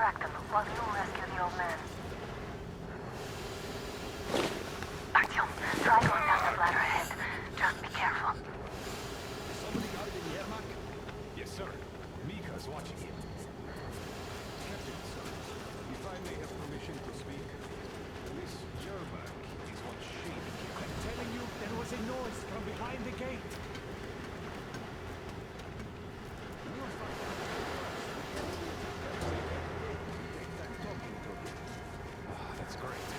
distract them while you rescue the old man. Artyom, try going down the ladder ahead. Just be careful. Somebody got it in the airlock? Yes, sir. Mika's watching it. Captain, sir, if I may have permission to speak, Miss Yermak is what's shaking here. I'm telling you, there was a noise from behind the gate. That's great.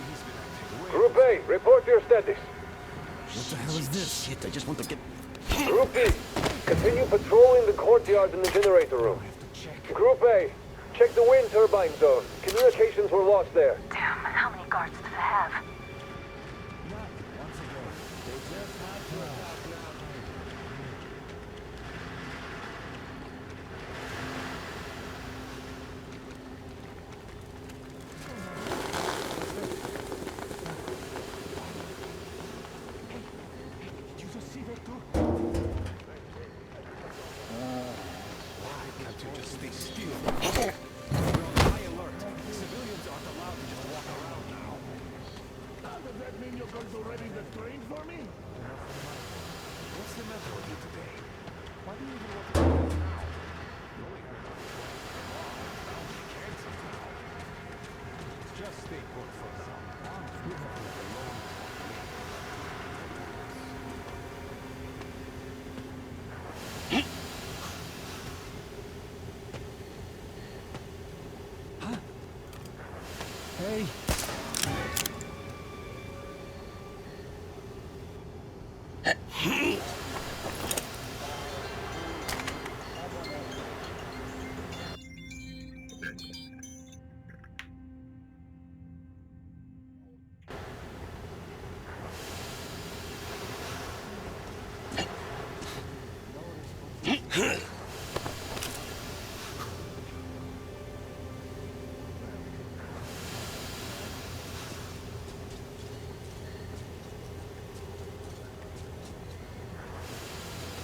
He's been acting way. Group A, report your status. What the hell is this? Shit, I just want to get... Group B, continue patrolling the courtyard and the generator room. Group A, check the wind turbine zone. Communications were lost there. Damn, how many guards do they have? Once again, they just had to attack now. Did you just see that too? Why can't you just stay still? We're on high alert. Civilians aren't allowed to just walk around now. Does that mean you're going to ready the train for me? What's the matter with you today? Why do you even want to go now? Knowing we're not bound to cancel now. Just stay put for some time. We have to be alone. Hey!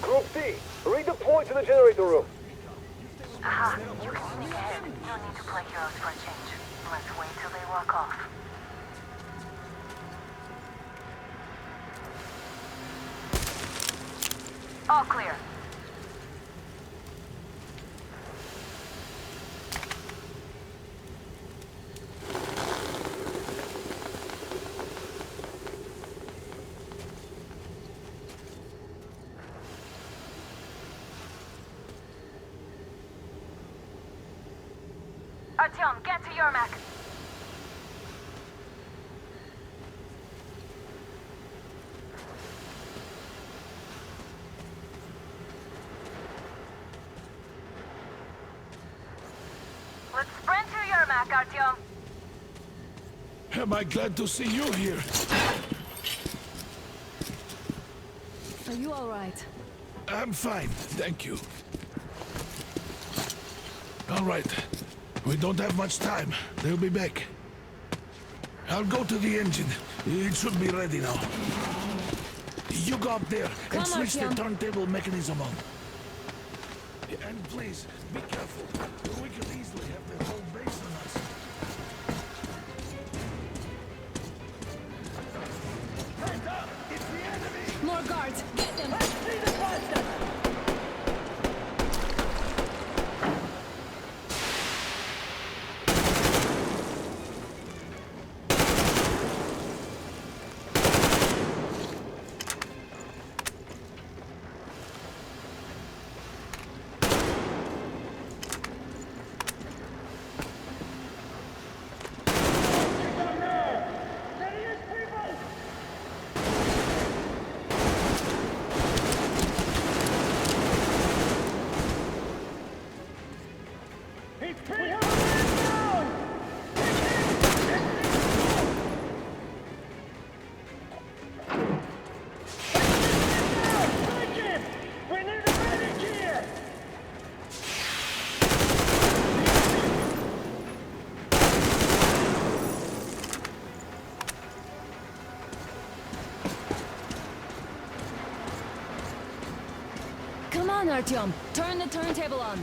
Group C, redeploy to the generator room. Aha, you can sneak ahead. No need to play heroes for a change. Let's wait till they walk off. All clear. Artyom, get to Yermak. Let's sprint to Yermak, Artyom. Am I glad to see you here? Are you all right? I'm fine, thank you. All right. We don't have much time. They'll be back. I'll go to the engine. It should be ready now. You go up there and switch the turntable mechanism on. And please, be careful. We could easily have the whole base on us. Hands up! It's the enemy! More guards! Get them! Let's see the bastard! Come on, Artyom! Turn the turntable on!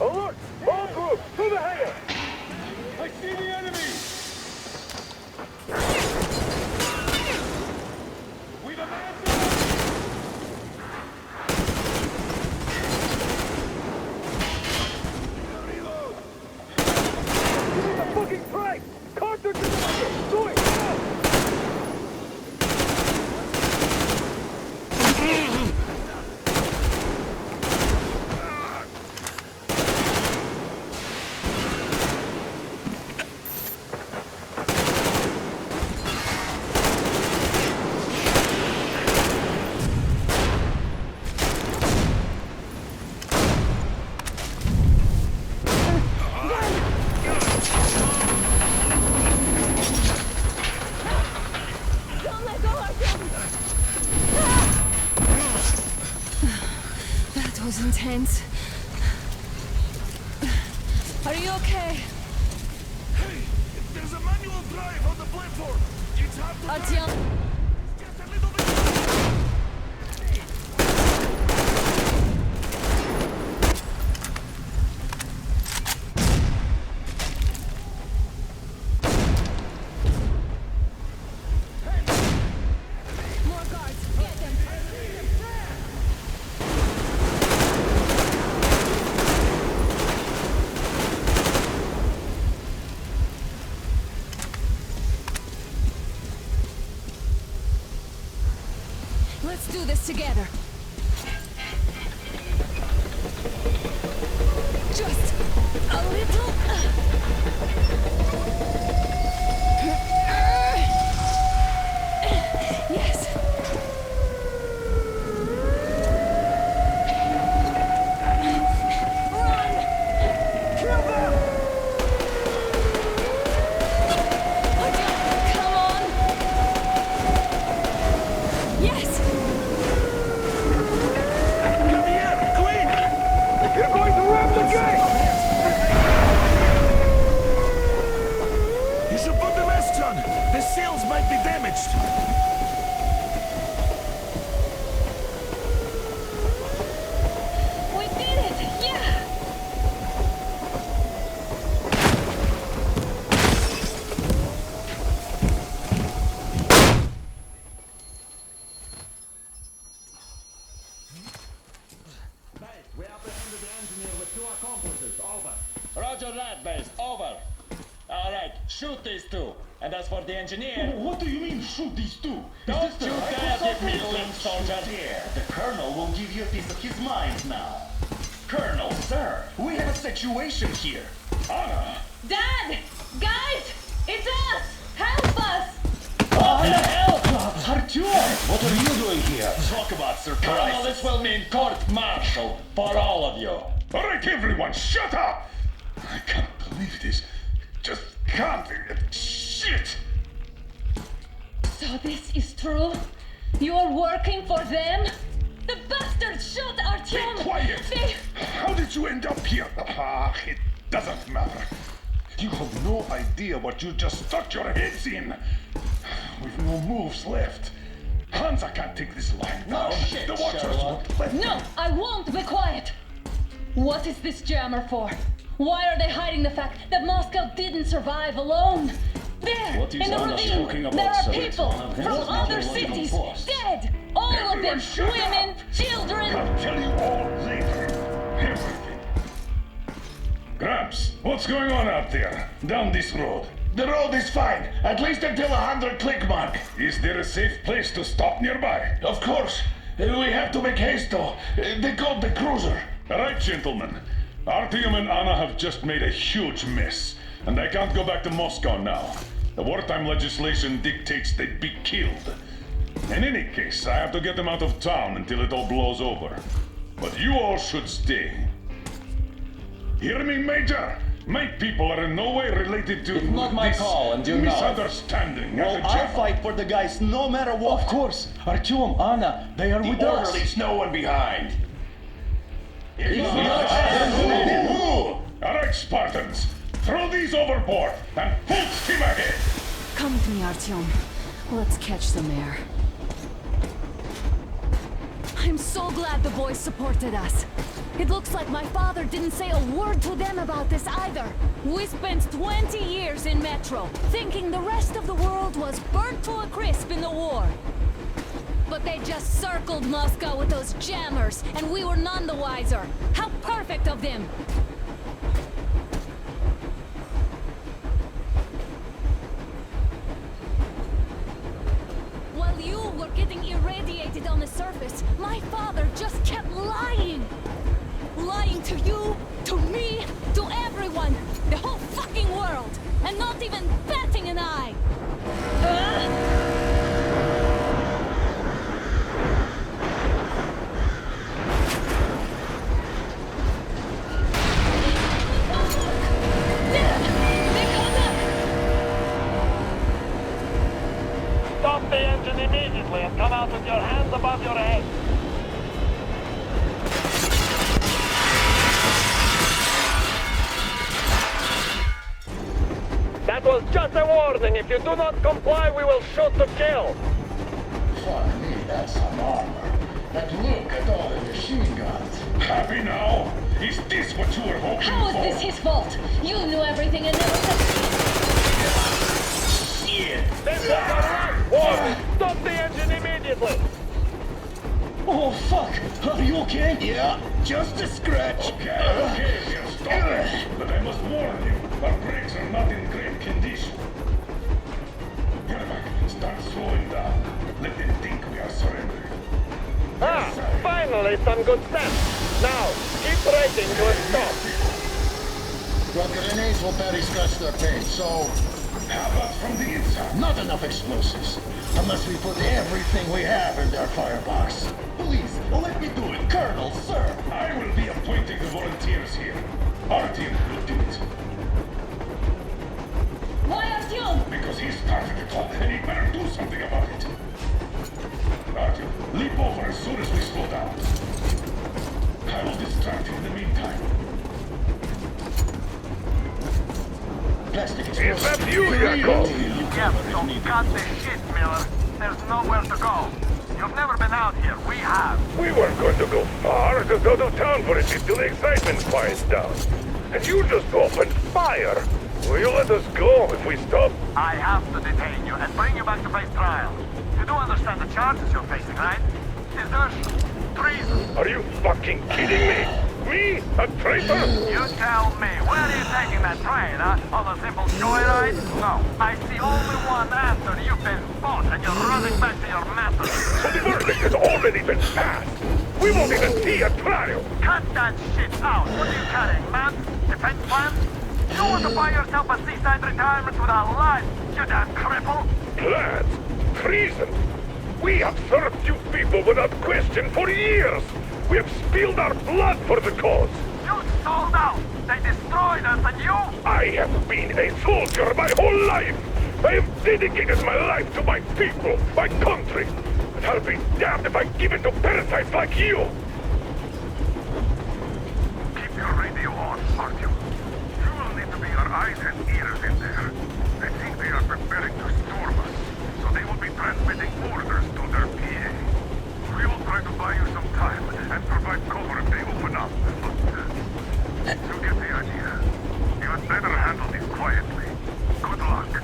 Alert! All groups, to the hangar! I see the enemy! We've amassed them! Reload! The fucking train! Carter to the hangar! Do it now! Don't let go of him! That was intense. Are you okay? Hey, there's a manual drive on the platform. It's hard to drive. Artyom, Just a little bit. more guards. Get them. Let's do this together. Just a little. Yes. Run! Kill them! Come on! Yes! Come here, Queen! You're going to ram the gate! You should put the masks on. The seals might be damaged. We did it! Yeah! We apprehended the engineer with 2 accomplices. Over. Roger that, base. Over. All right, shoot these 2. And as for the engineer... What do you mean, shoot these 2? Don't you dare give me link, soldier! There, the Colonel will give you a piece of his mind now. Colonel, sir, we have a situation here. Anna! Dad! Guys! It's us! Help us! What the hell? Artyom, what are you doing here? Talk about surprise. Colonel, this will mean court-martial for all of you. All right, everyone, shut up! I can't believe this. Just can't. Shit! So this is true? You're working for them? The bastards shot Artyom! Be quiet! They... How did you end up here? Ah, it doesn't matter. You have no idea what you just stuck your heads in. We've no moves left. Hansa can't take this line. No shit, The Watchers Sherlock. won't let No, I won't be quiet! What is this jammer for? Why are they hiding the fact that Moscow didn't survive alone? There, What is in the Anna ravine, talking about, there are sir? people It's from not other really cities, force. dead! All of them, Everyone shut women, up. children! I'll tell you all later. Everything. Gramps, what's going on out there? Down this road. The road is fine, at least until 100 click mark. Is there a safe place to stop nearby? Of course, we have to make haste though. They called the cruiser. All right, gentlemen. Artyom and Anna have just made a huge mess, and they can't go back to Moscow now. The wartime legislation dictates they be killed. In any case, I have to get them out of town until it all blows over. But you all should stay. Hear me, Major? My people are in no way related to It's not my this call, and you know it. misunderstanding. Well, as a I'll general. fight for the guys no matter what. Of course. Artyom, Anna, they are with us. Leaves no one behind. All right, Spartans. Throw these overboard and full steam ahead. Come with me, Artyom. Let's catch some air. I'm so glad the boys supported us. It looks like my father didn't say a word to them about this either. We spent 20 years in Metro, thinking the rest of the world was burnt to a crisp in the war. But they just circled Moscow with those jammers, and we were none the wiser. How perfect of them! While you were getting irradiated on the surface, my father just kept lying! Lying to you, to me, to everyone! The whole fucking world! And not even batting an eye! Stop the engine immediately and come out with your hands above your head. That was just a warning. If you do not comply, we will shoot to kill. Fuck me, that's some armor. And look at all the machine guns. Happy now? Is this what you were hoping How for? is this his fault? You knew everything and never said... Shit! This is a right warning. Stop the engine immediately. Oh, fuck! Are you okay? Yeah, just a scratch. Okay, we'll stop it. But I must warn you, our brakes are not in great condition. Yermak, start slowing down. Let them think we are surrendering. Ah, finally some good sense. Now, keep braking to a stop. Well, grenades will barely scratch their paint, so... How about from the inside? Not enough explosives. Unless we put everything we have in their firebox. Please, let me do it, Colonel, sir. I will be appointing the volunteers here. Our team will do it. Why Artyom? Because he started the clock, and he better do something about it. Artyom, leap over as soon as we slow down. I will distract you in the meantime. Plastic Is that you, Yakov? Yes, so cut the shit, Miller. There's nowhere to go. You've never been out here. We have. We weren't going to go far, just out of town for a bit till the excitement quiets down. And you just opened fire. Will you let us go if we stop? I have to detain you and bring you back to face trial. You do understand the charges you're facing, right? Desertion. Treason. Are you fucking kidding me? Me? A traitor? You tell me, where are you taking that train, huh? On a simple joyride? No, I see only one answer. You've been bought and you're running back to your master. So the verdict has already been passed. We won't even see a trial. Cut that shit out. What are you carrying, man? Defense plans? You want to buy yourself a seaside retirement without life, you damn cripple? Plans? Treason? We have served you people without question for years. We have spilled our blood for the cause. You sold out. They destroyed us and you? I have been a soldier my whole life. I have dedicated my life to my people, my country. And I'll be damned if I give it to parasites like you. Keep your radio on, Artyom. You will need to be your eyes and ears in there. I think they are preparing to storm us, so they will be transmitting orders to their PA. We will try to buy you some time and provide cover if they open up, but you get the idea. You had better handle this quietly. Good luck.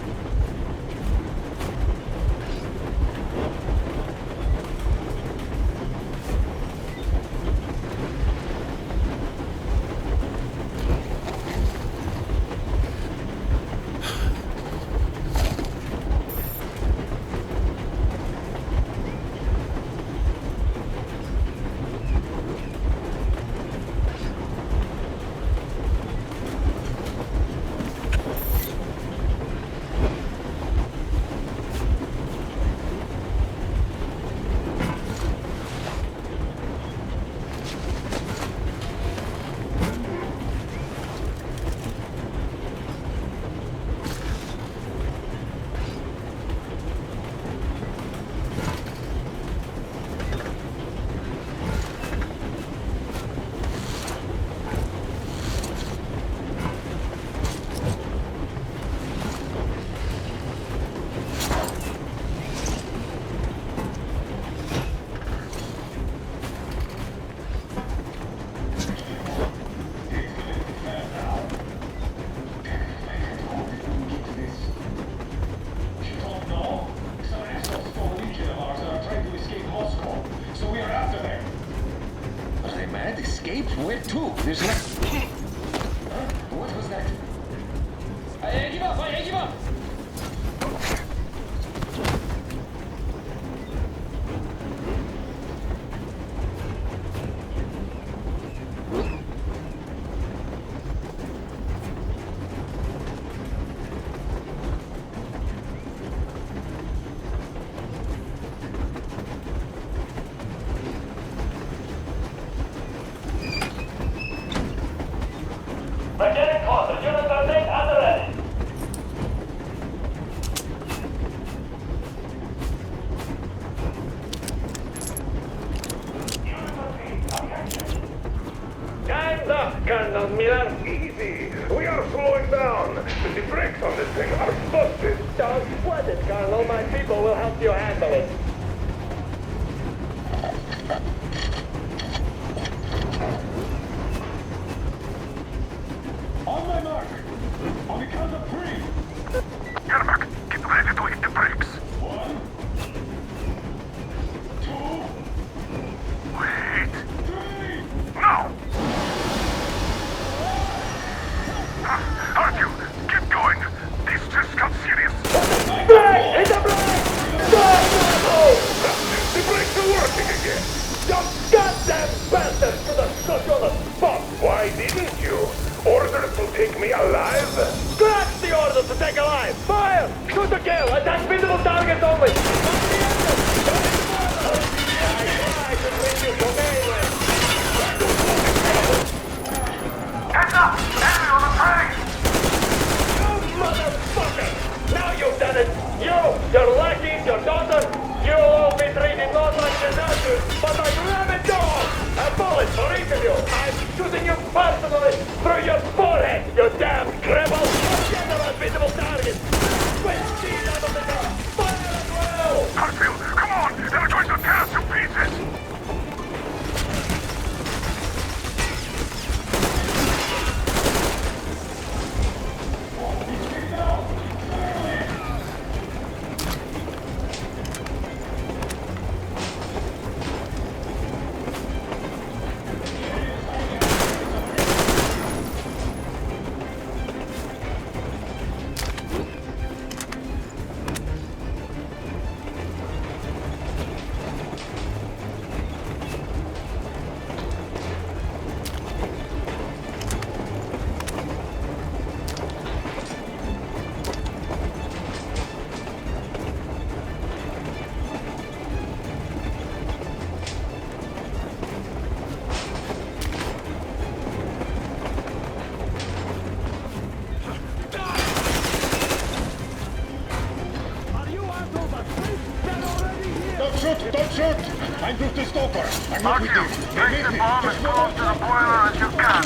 escaped? Where to? There's no... Huh? What was that? I give up! I give up! Mechanic closet, unit 13 at the ready. Time's up, Colonel Miller. Easy. We are slowing down. The brakes on this thing are busted. Don't sweat it, Colonel. My people will help you handle it. On my mark. On the count of 3. Yermak, get ready to hit the brakes. 1, 2, Wait. 3. Now! Artyom, keep going. This just got serious. Hit the brakes! The brakes are working again. You goddamn bastards should have stuck on the spot. Why didn't you? Orders to take me alive? Scratch the order to take alive! Fire! Shoot to kill! Attack visible targets only! Heads up! Enemy on the train! You motherfucker! Now you've done it! You, your lackeys, your daughter, you'll all be treated not like disasters, but like rabid dogs! A bullet for each of you! I'm shooting you personally through your forehead, you damn cripple! Get them as visible targets! Switch speed out of the car! Fire as well! Hartfield, come on! They're going to tear us to pieces! Don't shoot! I'm just a stalker. I'm not with you. Artyom, They take made the me. bomb as Just close to the boiler as you can.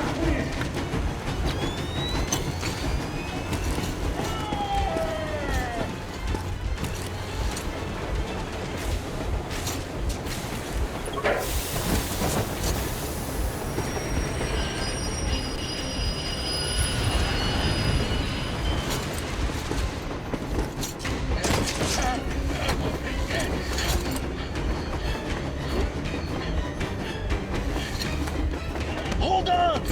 Hold on!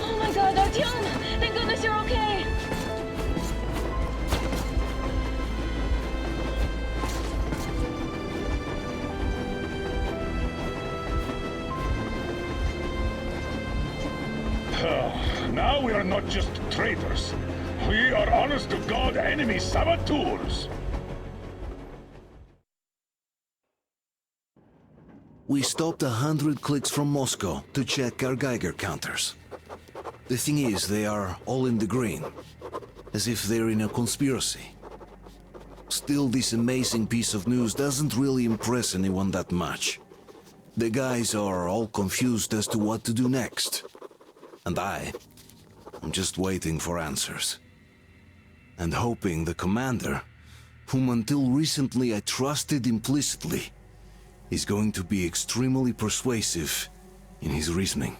Oh my god, Artyom! Thank goodness you're okay! Now we are not just traitors. We are honest-to-God enemy saboteurs. We stopped 100 clicks from Moscow to check our Geiger counters. The thing is, they are all in the green, as if they're in a conspiracy. Still, this amazing piece of news doesn't really impress anyone that much. The guys are all confused as to what to do next. And I'm just waiting for answers. And hoping the commander whom until recently I trusted implicitly, is going to be extremely persuasive in his reasoning.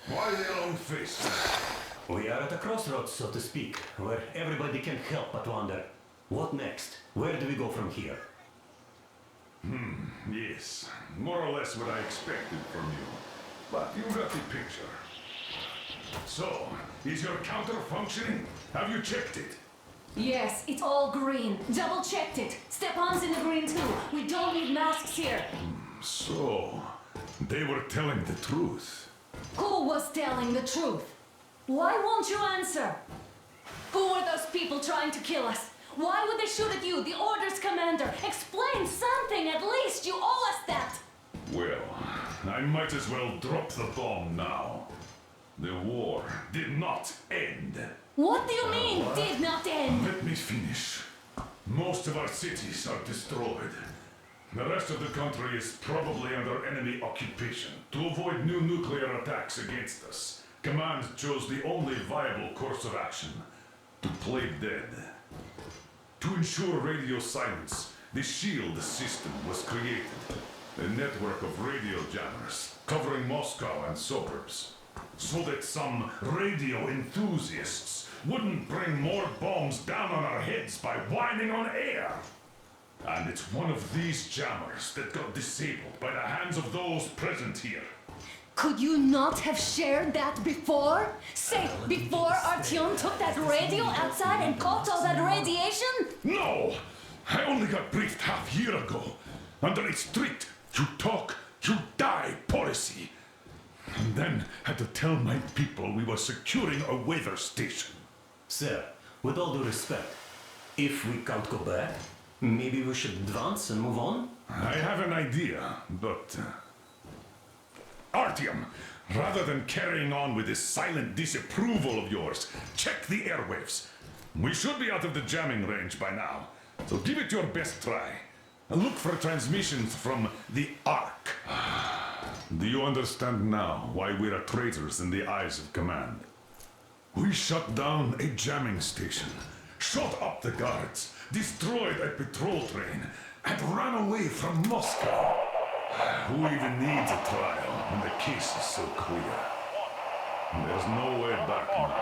Why the long face? We are at a crossroads, so to speak, where everybody can't help but wonder, what next? Where do we go from here? Yes, more or less what I expected from you. But you got the picture. So, is your counter functioning? Have you checked it? Yes, it's all green. Double checked it. Stepan's in the green too. We don't need masks here. So, they were telling the truth. Who was telling the truth? Why won't you answer? Who were those people trying to kill us? Why would they shoot at you, the Order's commander? Explain something, at least! You owe us that! Well, I might as well drop the bomb now. The war did not end. What do you mean, did not end? Let me finish. Most of our cities are destroyed. The rest of the country is probably under enemy occupation. To avoid new nuclear attacks against us, Command chose the only viable course of action: to play dead. To ensure radio silence, the SHIELD system was created. A network of radio jammers covering Moscow and suburbs. So that some radio enthusiasts wouldn't bring more bombs down on our heads by whining on air. And it's one of these jammers that got disabled by the hands of those present here. Could you not have shared that before? Say, before Artyom took that radio outside and caught all that radiation? No! I only got briefed half year ago, under a strict you talk, you die policy. And then had to tell my people we were securing a weather station. Sir, with all due respect, if we can't go back, maybe we should advance and move on? I have an idea, but... Artyom, rather than carrying on with this silent disapproval of yours, check the airwaves. We should be out of the jamming range by now, so give it your best try. And look for transmissions from the Ark. Do you understand now why we're traitors in the eyes of Command? We shut down a jamming station, shot up the guards, destroyed a patrol train, and ran away from Moscow. Who even needs a trial when the case is so clear? There's no way back now,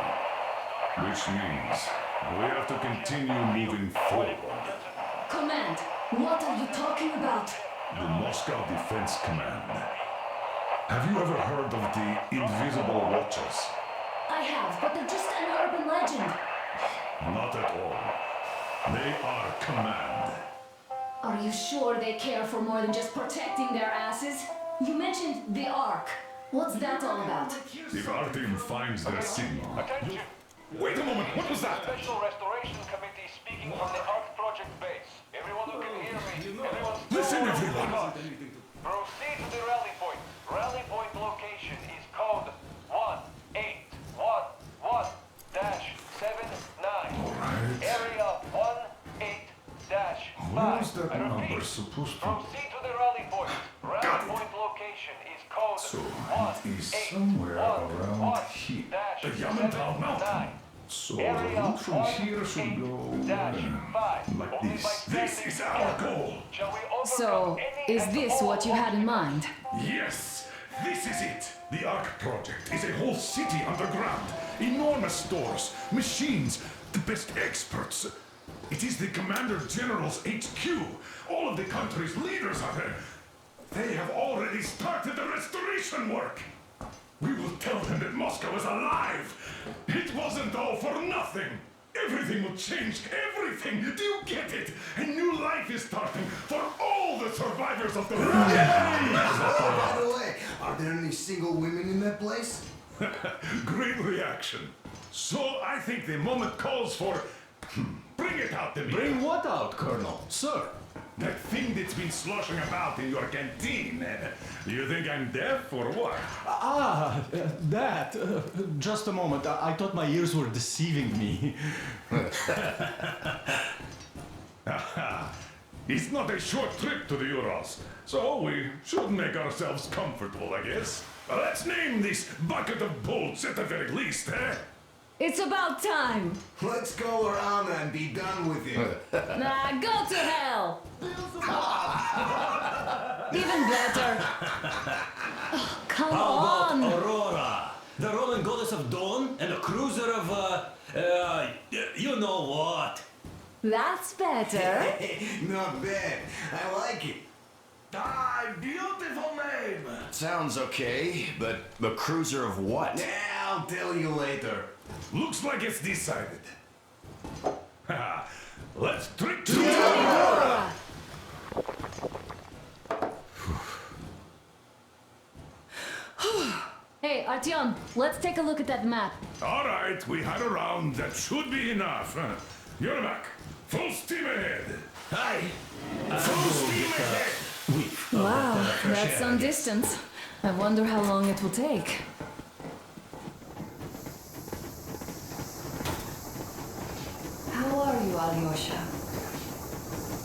which means we have to continue moving forward. Command, what are you talking about? The Moscow Defense Command. Have you ever heard of the Invisible Watchers? I have, but they're just an urban legend. Not at all. They are Command. Are you sure they care for more than just protecting their asses? You mentioned the Ark. What's that all about? If our team finds their signal... Attention! Wait a moment, what was that? Special Restoration Committee speaking from the Ark Project base. Everyone who can hear me, everyone... Listen, everyone! Proceed to the rally point. Rally point location is code 1811-79. Alright. Area 18-5. Where is that I number repeat, supposed to... proceed to the rally point. Rally Got it. point location is code So, is somewhere around here. The Yamantau Mountain. So the route from here should go like this. This is our goal. So, is this what you had in mind? Yes, this is it. The Ark Project is a whole city underground. Enormous stores, machines, the best experts. It is the Commander General's HQ. All of the country's leaders are there. They have already started the restoration work. We will tell them that Moscow is alive. It wasn't all for nothing. Everything will change. Everything. Do you get it? A new life is starting for all the survivors of the war. By the way, are there any single women in that place? Great reaction. So I think the moment calls for... Bring it out to me. Bring what out, Colonel? Sir? That thing that's been sloshing about in your canteen. Do you think I'm deaf or what? That. Just a moment. I thought my ears were deceiving me. It's not a short trip to the Urals, so we should make ourselves comfortable, I guess. Let's name this bucket of bolts at the very least, eh? It's about time! Let's go around and be done with it. Nah, go to hell! Even better. Oh, come on! Aurora, the Roman goddess of dawn, and a cruiser of, you know what? That's better. Not bad. I like it. Beautiful name! Sounds okay, but the cruiser of what? Yeah, I'll tell you later. Looks like it's decided. Let's trick to Aurora! Hey, Artyom, let's take a look at that map. All right, we had a round. That should be enough. You're back. Full steam ahead. Hi. Full steam ahead. Wow, that's some distance. I wonder how long it will take. How are you, Alyosha?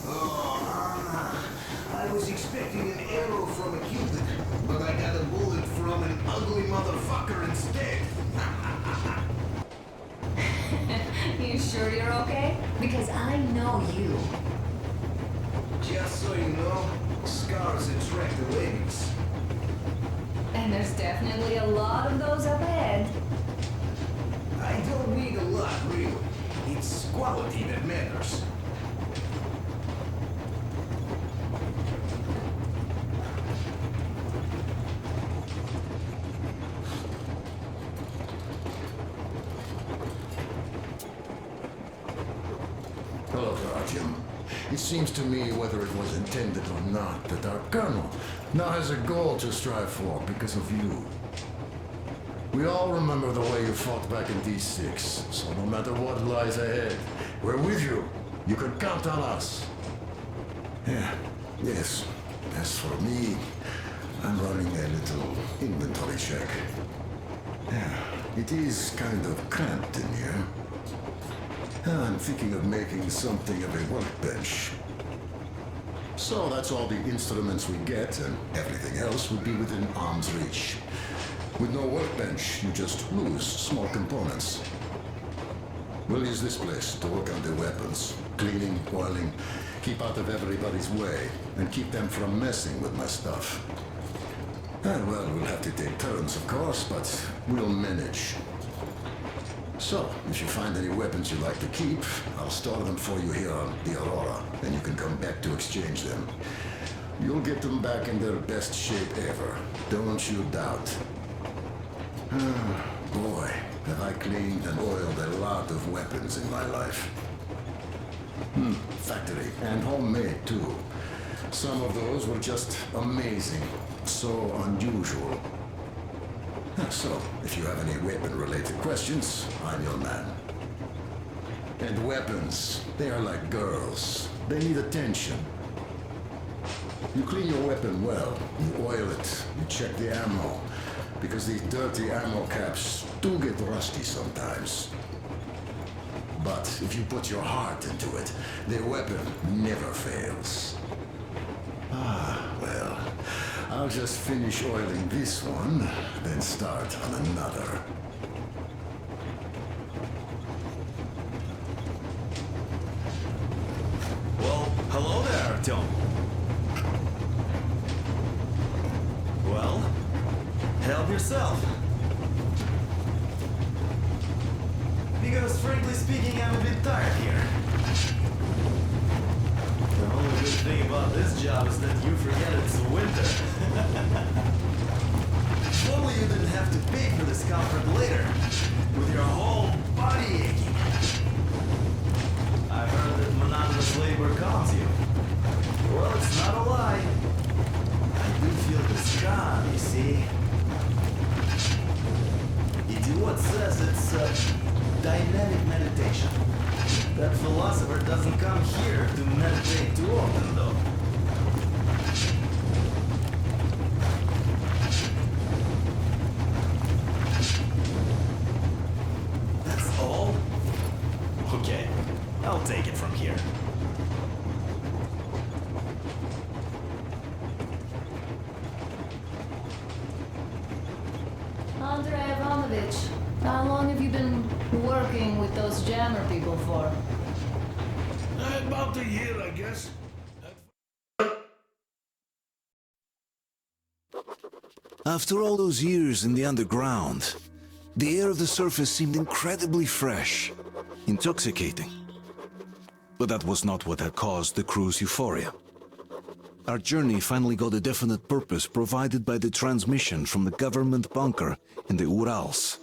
Oh, Anna. I was expecting an arrow from a cupid, but I got a bullet from an ugly motherfucker instead. You sure you're okay? Because I know you. Just so you know, scars attract the ladies. And there's definitely a lot of those up ahead. I don't need a lot, really. It's quality that matters. Hello, Artyom. It seems to me, whether it was intended or not, that our colonel now has a goal to strive for because of you. We all remember the way you fought back in D6, so no matter what lies ahead, we're with you. You can count on us. Yeah, yes. As for me, I'm running a little inventory check. Yeah, it is kind of cramped in here. I'm thinking of making something of a workbench. So that's all the instruments we get, and everything else would be within arm's reach. With no workbench, you just lose small components. We'll use this place to work on the weapons. Cleaning, oiling, keep out of everybody's way, and keep them from messing with my stuff. And well, we'll have to take turns, of course, but we'll manage. So, if you find any weapons you'd like to keep, I'll store them for you here on the Aurora, and you can come back to exchange them. You'll get them back in their best shape ever. Don't you doubt. Boy, have I cleaned and oiled a lot of weapons in my life. Factory and homemade too. Some of those were just amazing. So unusual. So, if you have any weapon-related questions, I'm your man. And weapons, they are like girls. They need attention. You clean your weapon well, you oil it, you check the ammo, because these dirty ammo caps do get rusty sometimes. But if you put your heart into it, the weapon never fails. Well, I'll just finish oiling this one, then start on another. Well, hello there, Artyom. Well, help yourself. Because frankly speaking, I'm a bit tired here. The only good thing about this job is that you forget it's winter. If only you didn't have to pay for this comfort later, with your whole body aching. I've heard that monotonous labor calms you. Well, it's not a lie. I do feel this calm, you see. Idiot says it's dynamic meditation. That philosopher doesn't come here to meditate too often, though. That's all? Okay, I'll take it from here. Andrei Ivanovich, how long have you been working with those jammer people for? About a year, I guess. After all those years in the underground, the air of the surface seemed incredibly fresh, intoxicating. But that was not what had caused the crew's euphoria. Our journey finally got a definite purpose provided by the transmission from the government bunker in the Urals.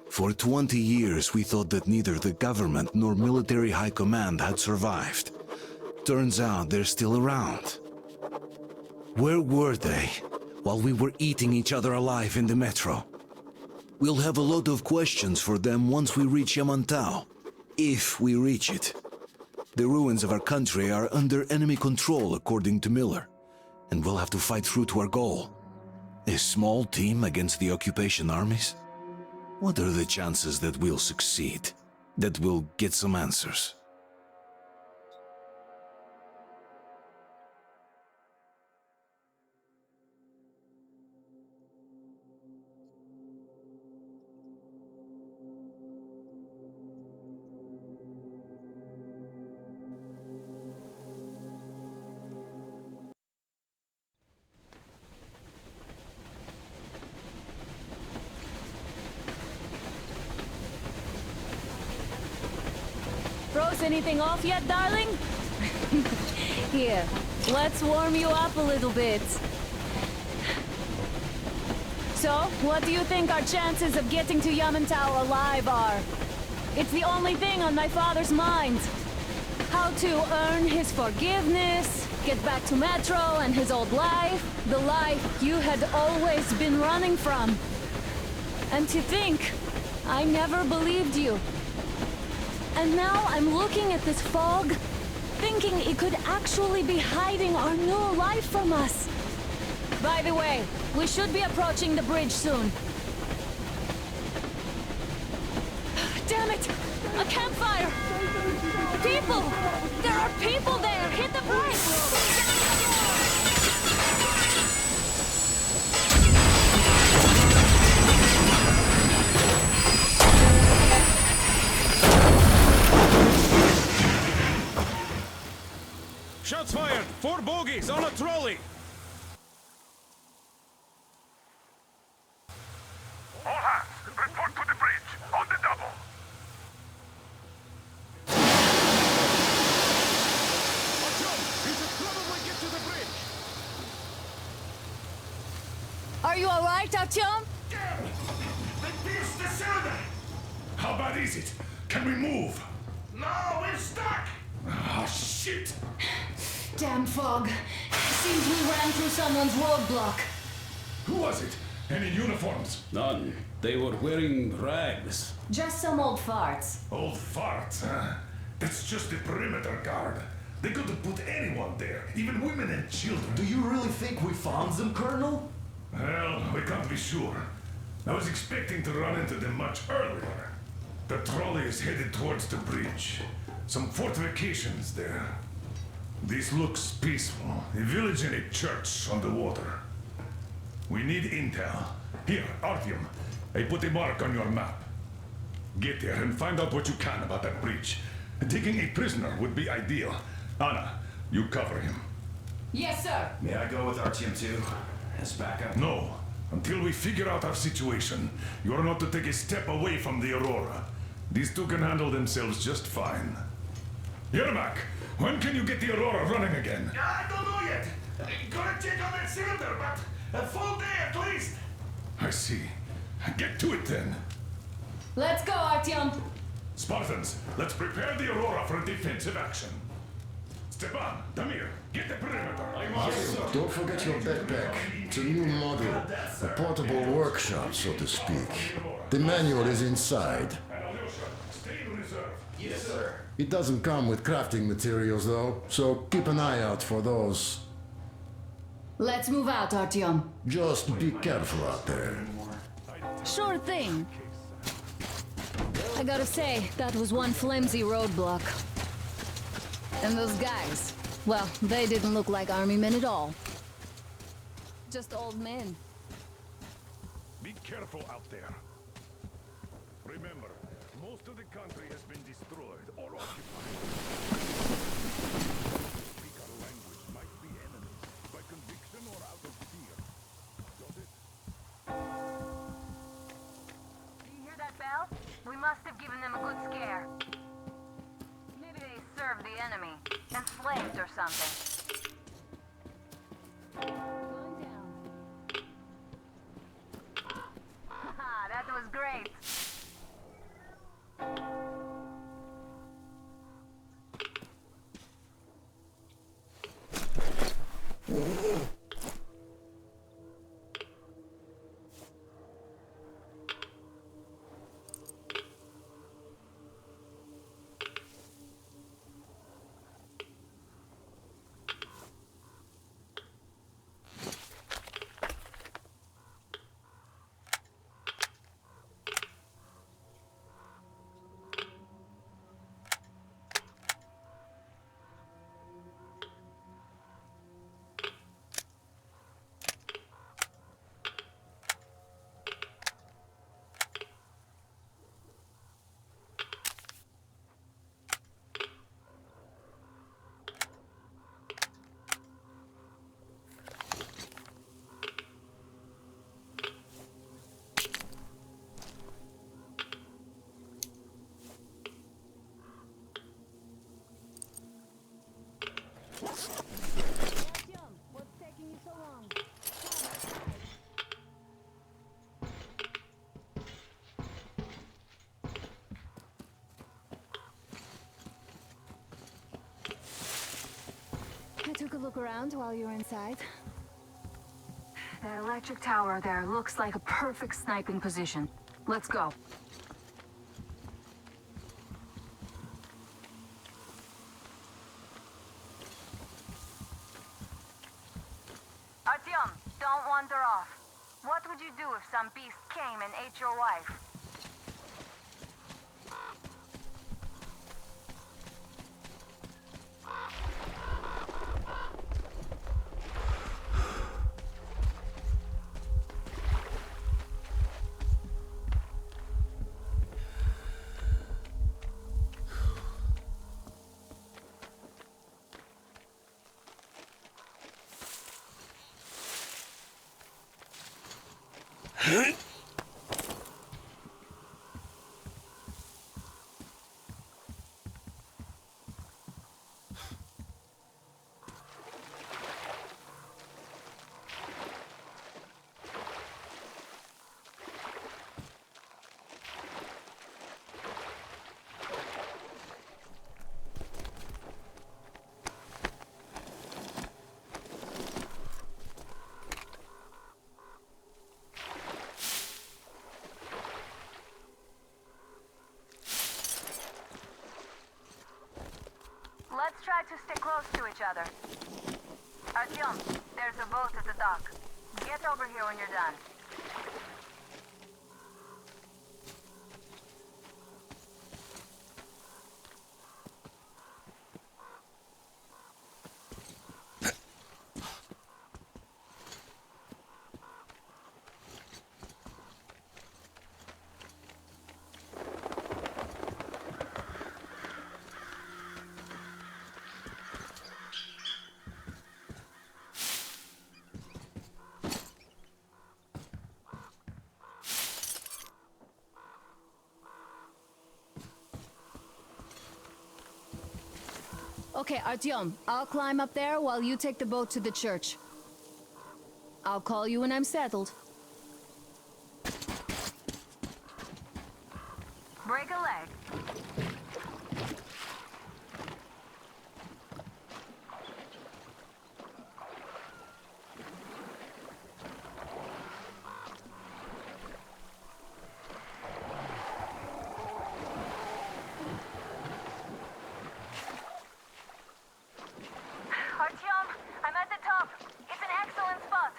For 20 years, we thought that neither the government nor military high command had survived. Turns out they're still around. Where were they while we were eating each other alive in the metro? We'll have a lot of questions for them once we reach Yamantau, if we reach it. The ruins of our country are under enemy control, according to Miller, and we'll have to fight through to our goal. A small team against the occupation armies? What are the chances that we'll succeed? That we'll get some answers? Froze anything off yet, darling? Here, let's warm you up a little bit. So, what do you think our chances of getting to Yamantau alive are? It's the only thing on my father's mind. How to earn his forgiveness, get back to Metro and his old life, the life you had always been running from. And to think, I never believed you. And now I'm looking at this fog, thinking it could actually be hiding our new life from us. By the way, we should be approaching the bridge soon. Damn it! A campfire! People! There are people there! Hit the brakes! Shots fired! 4 bogies on a trolley! All hands, report to the bridge, on the double. We should probably get to the bridge! Are you alright, Artyom? They pierced the cylinder! How bad is it? Can we move? No, we're stuck! Ah, shit! Damn fog. Seems we ran through someone's roadblock. Who was it? Any uniforms? None. They were wearing rags. Just some old farts. Old farts, huh? That's just the perimeter guard. They could have put anyone there, even women and children. Do you really think we found them, Colonel? Well, we can't be sure. I was expecting to run into them much earlier. The trolley is headed towards the bridge. Some fortifications there. This looks peaceful. A village and a church on the water. We need intel. Here, Artyom. I put a mark on your map. Get there and find out what you can about that breach. Taking a prisoner would be ideal. Anna, you cover him. Yes, sir. May I go with Artyom too? As backup? No. Until we figure out our situation, you are not to take a step away from the Aurora. These two can handle themselves just fine. Yermak, when can you get the Aurora running again? I don't know yet. Gonna check on that cylinder, but a full day at least. I see. Get to it then. Let's go, Artyom. Spartans, let's prepare the Aurora for a defensive action. Stepan, Damir, get the perimeter. Don't forget your backpack. It's a new model. A portable workshop, so to speak. The manual is inside. And Alyosha, stay in reserve. Yes, sir. It doesn't come with crafting materials, though, so keep an eye out for those. Let's move out, Artyom. Just be careful out there. Sure thing. I gotta say, that was one flimsy roadblock. And those guys, well, they didn't look like army men at all. Just old men. Be careful out there. Remember, most of the country has been destroyed or occupied. Speak our language might be enemies, by conviction or out of fear. Got it? Do you hear that bell? We must have given them a good scare. Maybe they served the enemy, enslaved or something. Going down. Haha, that was great. Artyom, what's taking you so long? I took a look around while you were inside. That electric tower there looks like a perfect sniping position. Let's go. Artyom, don't wander off. What would you do if some beast came and ate your wife? Let's try to stay close to each other. Artyom, there's a boat at the dock. Get over here when you're done. Okay, Artyom, I'll climb up there while you take the boat to the church. I'll call you when I'm settled. Break a leg. Artyom, I'm at the top. It's an excellent spot.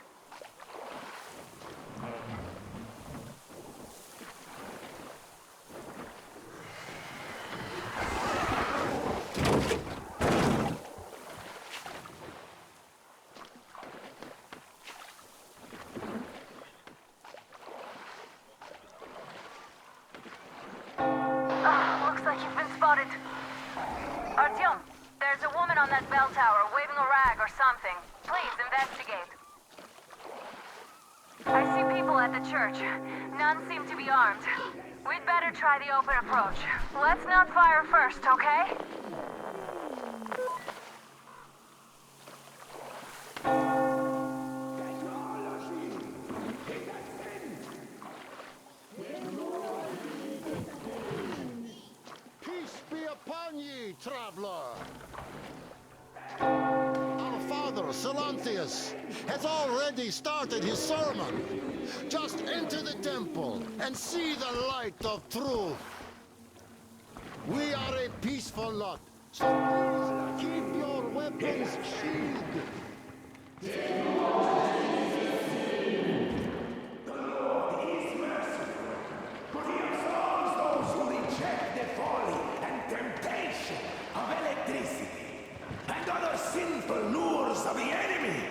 Looks like you've been spotted. Artyom, there's a woman on that bell tower waving a rag or something. Please investigate. I see people at the church. None seem to be armed. We'd better try the open approach. Let's not fire first, okay? Peace be upon ye, traveler. Our father, Silanthius, has already started his sermon. Just enter the temple and see the light of truth. We are a peaceful lot, so please keep your weapons sheathed. And other sinful lures of the enemy,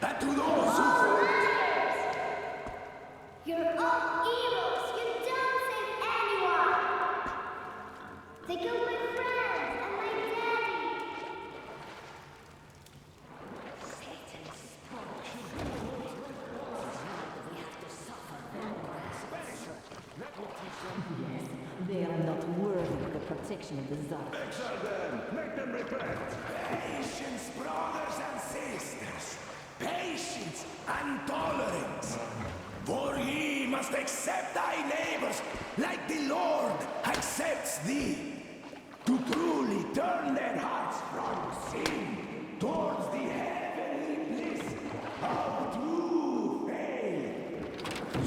and to those who... You're all evils! You don't save anyone! They killed my friends and my daddy! Satan spoke. We have to suffer their Yes, they are not worthy of the protection of the Tsar. Exile them! Make them repent! Patience, brothers and sisters! Patience and tolerance! For ye must accept thy neighbors like the Lord accepts thee, to truly turn their hearts from sin towards the heavenly bliss of true faith.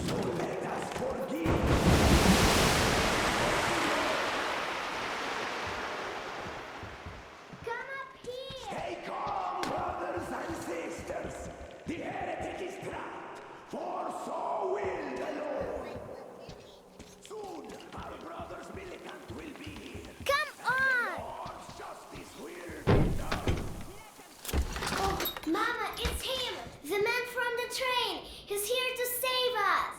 So let us forgive. Come up here! Stay calm, brothers and sisters! The heretic is trapped, for so will the Lord. Soon, our brother's militant will be here. Come on! Lord's justice will be done. Oh, Mama, it's him! The man from the train! He's here to save us!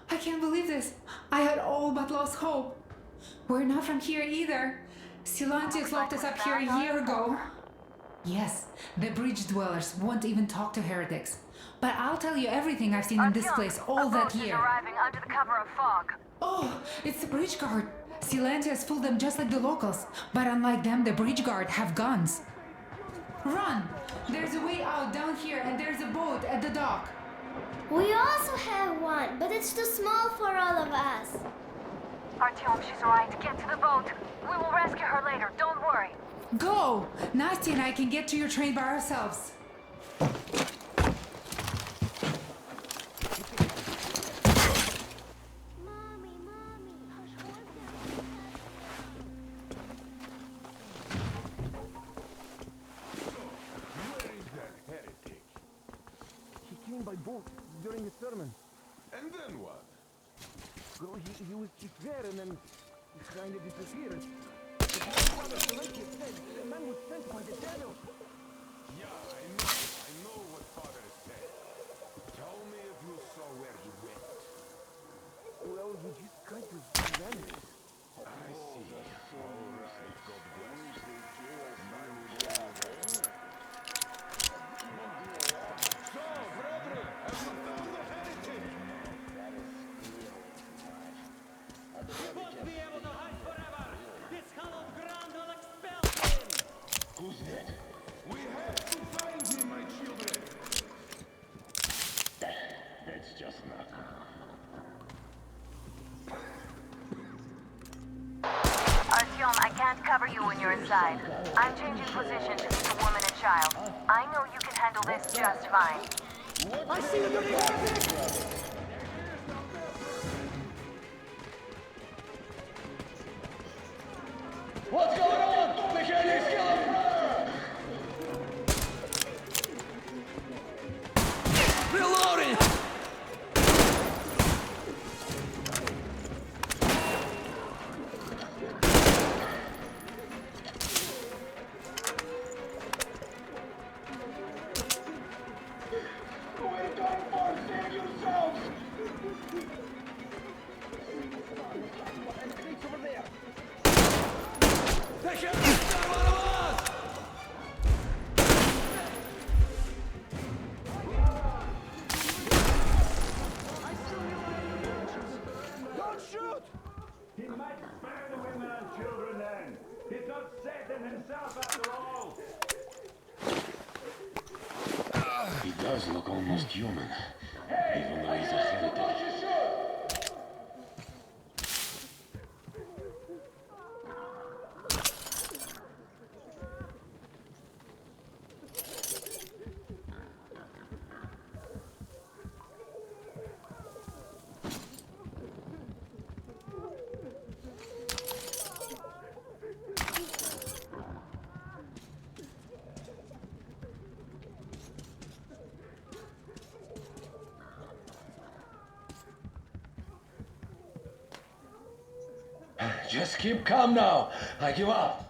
I can't believe this. I had all but lost hope. We're not from here either. Silantius locked us up here a year ago. Yes, the bridge dwellers won't even talk to heretics. But I'll tell you everything I've seen in this place all that year. Arriving under the cover of fog. Oh, it's the bridge guard. Silantius fooled them just like the locals. But unlike them, the bridge guard have guns. Run! There's a way out down here and there's a boat at the dock. We also have one, but it's too small for all of us. Artyom, she's right. Get to the boat. We will rescue her later. Don't worry. Go! Nasty and I can get to your train by ourselves. By boat during his sermon. And then what? Well, he was just there and then he kind of disappeared. But Father Silentius said the man was sent by the devil. Yeah, I know what Father said. Tell me if you saw where he went. Well, he just kind of vanished. I see. All right, God bless. So, brethren, have you found the heretic? You won't be able to hide forever! This hallowed ground will expel him! cover you when you're inside. I'm changing position to meet the woman and child. I know you can handle this just fine. I see you doing it! What's going on? We can't escape! Reloading! Who are you going for? Save yourselves! Over there! Take care! One of us! Don't shoot! He might spare the women and children then. He's not Satan himself after all. He does look almost human, even though he's a heretic. Just keep calm now. I give up.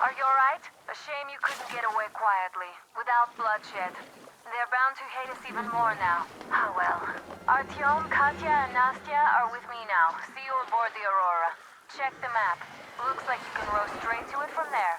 Are you alright? A shame you couldn't get away quietly, without bloodshed. They're bound to hate us even more now. Oh well. Artyom, Katya, and Nastya are with me now. See you aboard the Aurora. Check the map. Looks like you can row straight to it from there.